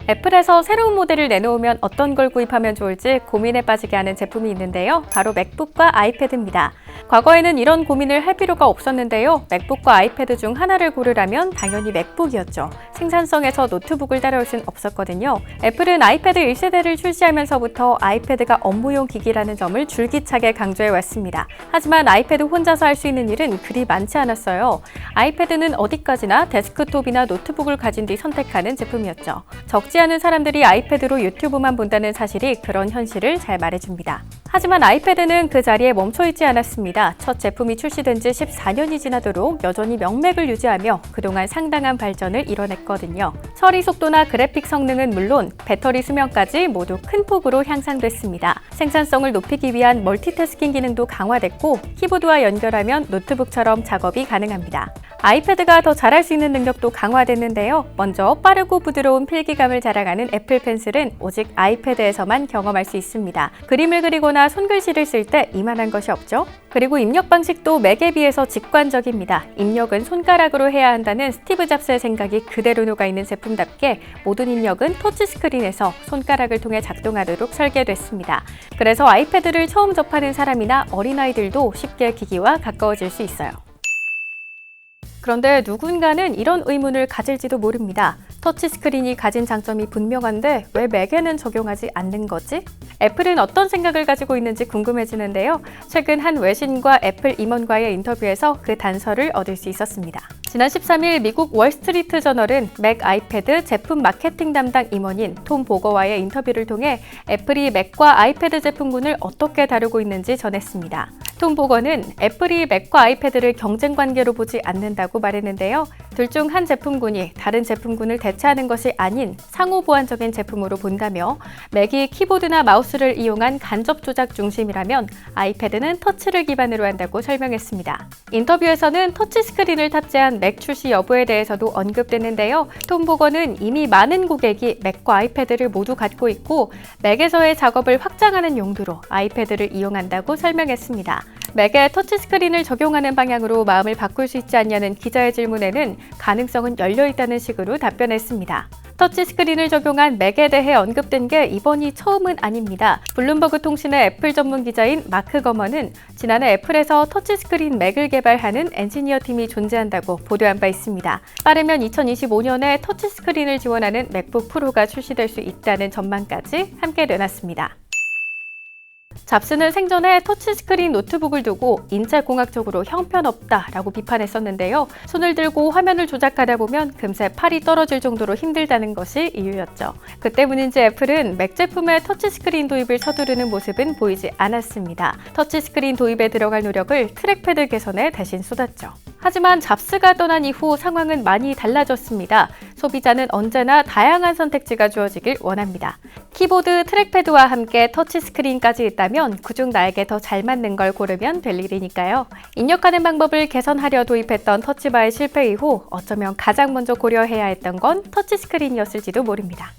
애플에서 새로운 모델을 내놓으면 어떤 걸 구입하면 좋을지 고민에 빠지게 하는 제품이 있는데요. 바로 맥북과 아이패드입니다. 과거에는 이런 고민을 할 필요가 없었는데요. 맥북과 아이패드 중 하나를 고르라면 당연히 맥북이었죠. 생산성에서 노트북을 따라올 순 없었거든요. 애플은 아이패드 1세대를 출시하면서부터 아이패드가 업무용 기기라는 점을 줄기차게 강조해왔습니다. 하지만 아이패드 혼자서 할 수 있는 일은 그리 많지 않았어요. 아이패드는 어디까지나 데스크톱이나 노트북을 가진 뒤 선택하는 제품이었죠. 적지 않은 사람들이 아이패드로 유튜브만 본다는 사실이 그런 현실을 잘 말해줍니다. 하지만 아이패드는 그 자리에 멈춰있지 않았습니다. 첫 제품이 출시된 지 14년이 지나도록 여전히 명맥을 유지하며 그동안 상당한 발전을 이뤄냈거든요. 처리 속도나 그래픽 성능은 물론 배터리 수명까지 모두 큰 폭으로 향상됐습니다. 생산성을 높이기 위한 멀티태스킹 기능도 강화됐고 키보드와 연결하면 노트북처럼 작업이 가능합니다. 아이패드가 더 잘할 수 있는 능력도 강화됐는데요. 먼저 빠르고 부드러운 필기감을 자랑하는 애플 펜슬은 오직 아이패드에서만 경험할 수 있습니다. 그림을 그리거나 손글씨를 쓸 때 이만한 것이 없죠. 그리고 입력 방식도 맥에 비해서 직관적입니다. 입력은 손가락으로 해야 한다는 스티브 잡스의 생각이 그대로 녹아있는 제품답게 모든 입력은 터치스크린에서 손가락을 통해 작동하도록 설계됐습니다. 그래서 아이패드를 처음 접하는 사람이나 어린아이들도 쉽게 기기와 가까워질 수 있어요. 그런데 누군가는 이런 의문을 가질지도 모릅니다. 터치스크린이 가진 장점이 분명한데 왜 맥에는 적용하지 않는 거지? 애플은 어떤 생각을 가지고 있는지 궁금해지는데요. 최근 한 외신과 애플 임원과의 인터뷰에서 그 단서를 얻을 수 있었습니다. 지난 13일 미국 월스트리트 저널은 맥 아이패드 제품 마케팅 담당 임원인 톰 보거와의 인터뷰를 통해 애플이 맥과 아이패드 제품군을 어떻게 다루고 있는지 전했습니다. 톰 보거는 애플이 맥과 아이패드를 경쟁 관계로 보지 않는다고 말했는데요. 둘 중 한 제품군이 다른 제품군을 대체하는 것이 아닌 상호 보완적인 제품으로 본다며 맥이 키보드나 마우스를 이용한 간접 조작 중심이라면 아이패드는 터치를 기반으로 한다고 설명했습니다. 인터뷰에서는 터치스크린을 탑재한 맥 출시 여부에 대해서도 언급됐는데요. 톰 보거는 이미 많은 고객이 맥과 아이패드를 모두 갖고 있고 맥에서의 작업을 확장하는 용도로 아이패드를 이용한다고 설명했습니다. 맥에 터치스크린을 적용하는 방향으로 마음을 바꿀 수 있지 않냐는 기자의 질문에는 가능성은 열려있다는 식으로 답변했습니다. 터치스크린을 적용한 맥에 대해 언급된 게 이번이 처음은 아닙니다. 블룸버그 통신의 애플 전문 기자인 마크 거먼은 지난해 애플에서 터치스크린 맥을 개발하는 엔지니어 팀이 존재한다고 보도한 바 있습니다. 빠르면 2025년에 터치스크린을 지원하는 맥북 프로가 출시될 수 있다는 전망까지 함께 내놨습니다. 잡스는 생전에 터치스크린 노트북을 두고 인체공학적으로 형편없다라고 비판했었는데요. 손을 들고 화면을 조작하다 보면 금세 팔이 떨어질 정도로 힘들다는 것이 이유였죠. 그 때문인지 애플은 맥 제품의 터치스크린 도입을 서두르는 모습은 보이지 않았습니다. 터치스크린 도입에 들어갈 노력을 트랙패드 개선에 대신 쏟았죠. 하지만 잡스가 떠난 이후 상황은 많이 달라졌습니다. 소비자는 언제나 다양한 선택지가 주어지길 원합니다. 키보드, 트랙패드와 함께 터치스크린까지 있다면 그중 나에게 더 잘 맞는 걸 고르면 될 일이니까요. 입력하는 방법을 개선하려 도입했던 터치바의 실패 이후 어쩌면 가장 먼저 고려해야 했던 건 터치스크린이었을지도 모릅니다.